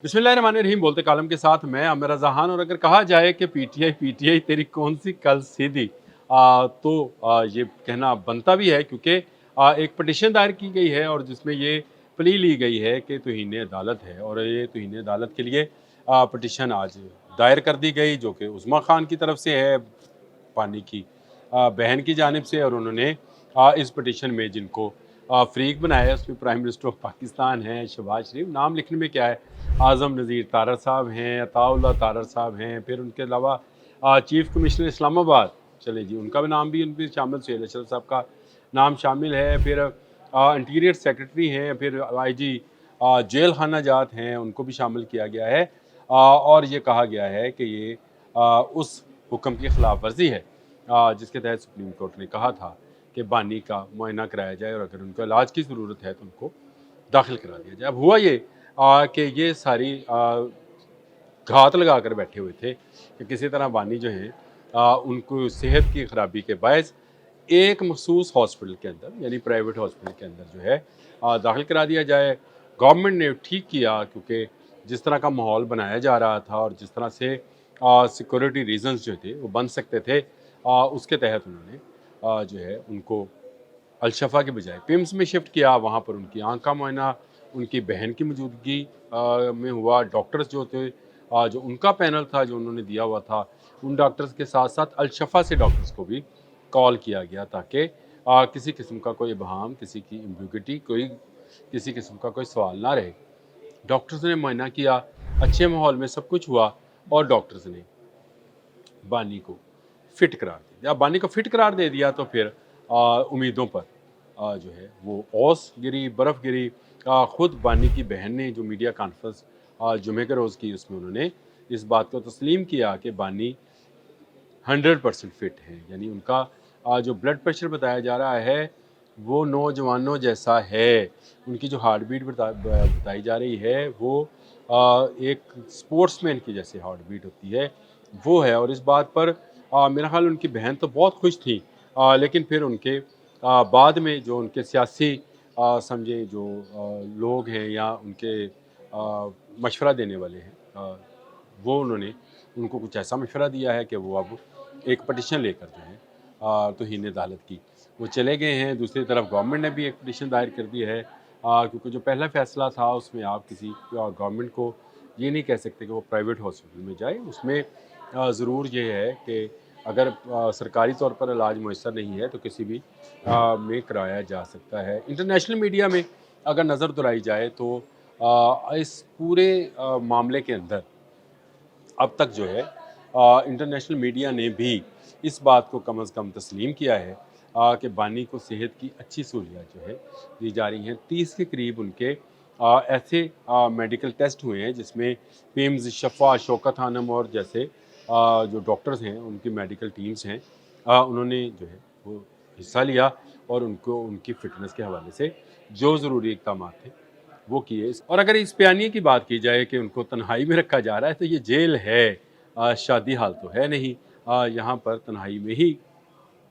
बिस्मिल्लाहिर्रहमानिर्रहीम बोलते कालम के साथ मैं आमिर रज़ा खान। और अगर कहा जाए कि पीटीआई तेरी कौन सी कल सीधी, ये कहना बनता भी है क्योंकि एक पटिशन दायर की गई है और जिसमें ये प्ली ली गई है कि तौहीन अदालत है और ये तौहीन अदालत के लिए पटिशन आज दायर कर दी गई जो कि उस्मा खान की तरफ से है, पानी की बहन की जानिब से। और उन्होंने इस पटिशन में जिनको फ़रीक बनाया है उसमें प्राइम मिनिस्टर ऑफ पाकिस्तान हैं शहबाज शरीफ, नाम लिखने में क्या है, आज़म नज़ीर तारड़ साहब हैं, अताउल्लाह तारड़ साहब हैं, फिर उनके अलावा चीफ़ कमिश्नर इस्लामाबाद, चले जी उनका भी नाम भी उनमें शामिल, सुहेल अशरफ साहब का नाम शामिल है। फिर इंटीरियर सेक्रेटरी हैं, फिर आईजी जेल खाना जात हैं, उनको भी शामिल किया गया है। और ये कहा गया है कि ये उस हुक्म की खिलाफ वर्जी है जिसके तहत सुप्रीम कोर्ट ने कहा था कि बानी का मुआयना कराया जाए और अगर उनको इलाज की ज़रूरत है तो उनको दाखिल करा दिया जाए। अब हुआ ये कि ये सारी घात लगा कर बैठे हुए थे कि किसी तरह बानी जो हैं उनको सेहत की ख़राबी के बायस एक मखसूस हॉस्पिटल के अंदर यानी प्राइवेट हॉस्पिटल के अंदर जो है दाखिल करा दिया जाए। गवर्नमेंट ने ठीक किया क्योंकि जिस तरह का माहौल बनाया जा रहा था और जिस तरह से सिक्योरिटी रीजंस जो थे वो बन सकते थे, उसके तहत उन्होंने जो है उनको अलशफा के बजाय पिम्स में शिफ्ट किया। वहाँ पर उनकी आँख का मुआयना उनकी बहन की मौजूदगी में हुआ। डॉक्टर्स जो थे जो उनका पैनल था जो उन्होंने दिया हुआ था, उन डॉक्टर्स के साथ साथ अलशफा से डॉक्टर्स को भी कॉल किया गया ताकि किसी किस्म का कोई इबहाम, किसी की एम्बिग्युइटी, किसी किस्म का कोई सवाल ना रहे। डॉक्टर्स ने मुआयना किया, अच्छे माहौल में सब कुछ हुआ और डॉक्टर्स ने बानी को फिट करार दे दिया। बानी को फिट करार दे दिया तो फिर उम्मीदों पर जो है वो ओस गिरी, बर्फ़ गिरी। ख़ुद बानी की बहन ने जो मीडिया कॉन्फ्रेंस जुमे के रोज़ की उसमें उन्होंने इस बात को तस्लीम किया कि बानी 100% फिट है, यानी उनका जो ब्लड प्रेशर बताया जा रहा है वो नौजवानों जैसा है। उनकी जो हार्ट बीट बताई जा रही है वो एक स्पोर्ट्समैन की जैसे हार्ट बीट होती है वो है। और इस बात पर मेरा ख्याल उनकी बहन तो बहुत खुश थी, लेकिन फिर उनके बाद में जो उनके सियासी समझे जो लोग हैं या उनके मशवरा देने वाले हैं, वो उन्होंने उनको कुछ ऐसा मशवरा दिया है कि वो अब एक पटिशन लेकर जो है तौहीन अदालत की वो चले गए हैं। दूसरी तरफ गवर्नमेंट ने भी एक पटिशन दायर कर दी है क्योंकि जो पहला फ़ैसला था उसमें आप किसी गवर्नमेंट को ये नहीं कह सकते कि वो प्राइवेट हॉस्पिटल में जाए। उसमें ज़रूर ये है कि अगर सरकारी तौर पर इलाज मैसर नहीं है तो किसी भी में कराया जा सकता है। इंटरनेशनल मीडिया में अगर नज़र दौड़ाई जाए तो इस पूरे मामले के अंदर अब तक जो है इंटरनेशनल मीडिया ने भी इस बात को कम अज़ कम तस्लीम किया है कि बानी को सेहत की अच्छी सहूलियात जो है दी जा रही हैं। 30 के करीब उनके ऐसे मेडिकल टेस्ट हुए हैं जिसमें पिम्स, शफ़ा, शौकत खानम और जैसे जो डॉक्टर्स हैं उनकी मेडिकल टीम्स हैं, उन्होंने जो है वो हिस्सा लिया और उनको उनकी फ़िटनेस के हवाले से जो ज़रूरी इक़दाम थे वो किए। और अगर इस बयानिए की बात की जाए कि उनको तन्हाई में रखा जा रहा है तो ये जेल है, शादी हाल तो है नहीं। यहाँ पर तन्हाई में ही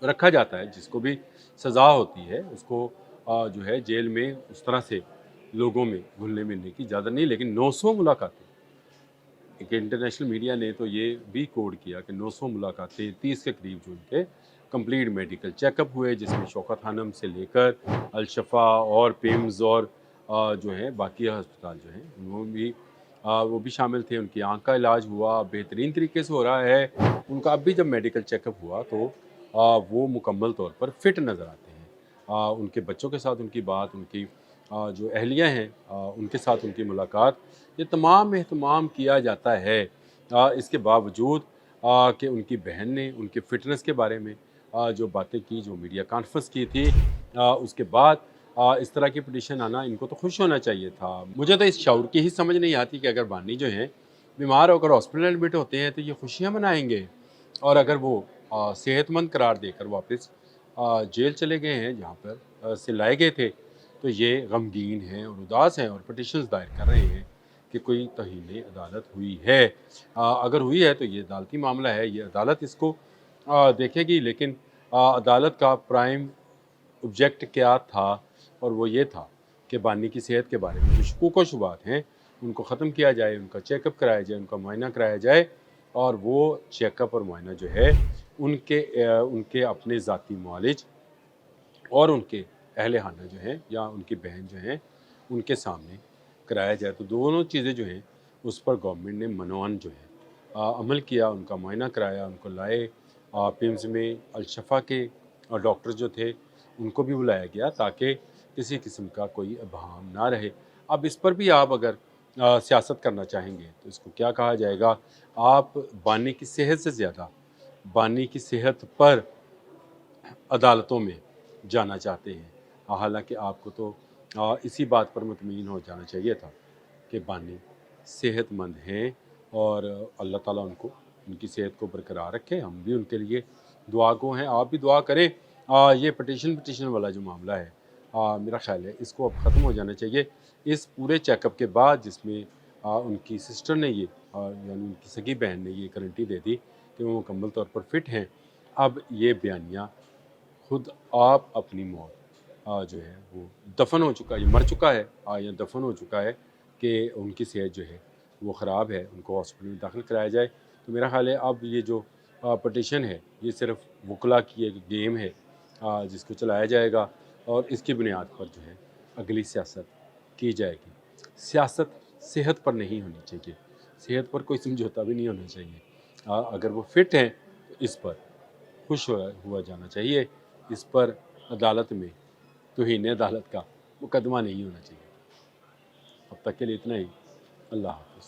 रखा जाता है, जिसको भी सज़ा होती है उसको जो है जेल में उस तरह से लोगों में घुलने मिलने की इजाज़त नहीं। लेकिन 900 मुलाकातें, एक इंटरनेशनल मीडिया ने तो ये भी कोड किया कि 900 मुलाकातें, 30 के करीब जो उनके कंप्लीट मेडिकल चेकअप हुए जिसमें शौकत खानम से लेकर अलशफा और पिम्स और जो है बाकी अस्पताल जो हैं वो भी शामिल थे। उनकी आँख का इलाज हुआ, बेहतरीन तरीके से हो रहा है। उनका अब भी जब मेडिकल चेकअप हुआ तो वो मुकम्मल तौर पर फिट नज़र आते हैं। उनके बच्चों के साथ उनकी बात, उनकी जो अहलिया हैं उनके साथ उनकी मुलाकात, ये तमाम एहतमाम किया जाता है। इसके बावजूद कि उनकी बहन ने उनकी फ़िटनेस के बारे में जो बातें की, जो मीडिया कॉन्फ्रेंस की थी, उसके बाद इस तरह की पिटीशन आना, इनको तो खुश होना चाहिए था। मुझे तो इस शऊर की ही समझ नहीं आती कि अगर बानी जो हैं बीमार होकर हॉस्पिटल एडमिट होते हैं तो ये खुशियाँ मनाएंगे और अगर वो सेहतमंद करार देकर वापस जेल चले गए हैं जहाँ पर से लाए गए थे तो ये गमगीन हैं और उदास हैं और पिटीशंस दायर कर रहे हैं कि कोई तौहीन अदालत हुई है। अगर हुई है तो ये अदालती मामला है, ये अदालत इसको देखेगी। लेकिन अदालत का प्राइम ऑब्जेक्ट क्या था, और वो ये था कि बानी की सेहत के बारे में जो शकूक व शुबात हैं ان کو ختم کیا جائے، ان کا چیک اپ کرایا جائے، ان کا معائنہ کرایا جائے، اور وہ چیک اپ اور معائنہ جو ہے ان کے اپنے ذاتی معالج اور ان کے اہل خانہ جو ہیں یا ان کی بہن جو ہیں ان کے سامنے کرایا جائے۔ تو دونوں چیزیں جو ہیں اس پر گورنمنٹ نے منوان جو ہے عمل کیا، ان کا معائنہ کرایا، ان کو لائے پیمز میں الشفا کے ڈاکٹر جو تھے ان کو بھی بلایا گیا تاکہ کسی قسم کا کوئی ابہام نہ رہے۔ اب اس پر بھی آپ اگر سیاست کرنا چاہیں گے تو اس کو کیا کہا جائے گا، آپ بانی کی صحت سے زیادہ بانی کی صحت پر عدالتوں میں جانا چاہتے ہیں، حالانکہ آپ کو تو اسی بات پر مطمئن ہو جانا چاہیے تھا کہ بانی صحت مند ہیں، اور اللہ تعالیٰ ان کی صحت کو برقرار رکھے۔ ہم بھی ان کے لیے دعا گو ہیں، آپ بھی دعا کریں۔ یہ پٹیشن والا جو معاملہ ہے میرا خیال ہے اس کو اب ختم ہو جانا چاہیے۔ اس پورے چیک اپ کے بعد جس میں ان کی سسٹر نے یعنی ان کی سگی بہن نے یہ گارنٹی دے دی کہ وہ مکمل طور پر فٹ ہیں، اب یہ بیانیہ خود آپ اپنی موت جو ہے وہ دفن ہو چکا ہے، مر چکا ہے یا دفن ہو چکا ہے کہ ان کی صحت جو ہے وہ خراب ہے، ان کو ہاسپٹل میں داخل کرایا جائے۔ تو میرا خیال ہے اب یہ جو پٹیشن ہے یہ صرف وکلا کی ایک گیم ہے جس کو چلایا جائے گا، اور اس کی بنیاد پر جو ہے اگلی سیاست کی جائے گی۔ سیاست صحت پر نہیں ہونی چاہیے، صحت پر کوئی سمجھوتا بھی نہیں ہونا چاہیے۔ اگر وہ فٹ ہیں تو اس پر خوش ہوا جانا چاہیے، اس پر عدالت میں توہین عدالت کا مقدمہ نہیں ہونا چاہیے۔ اب تک کے لیے اتنا ہی، اللہ حافظ۔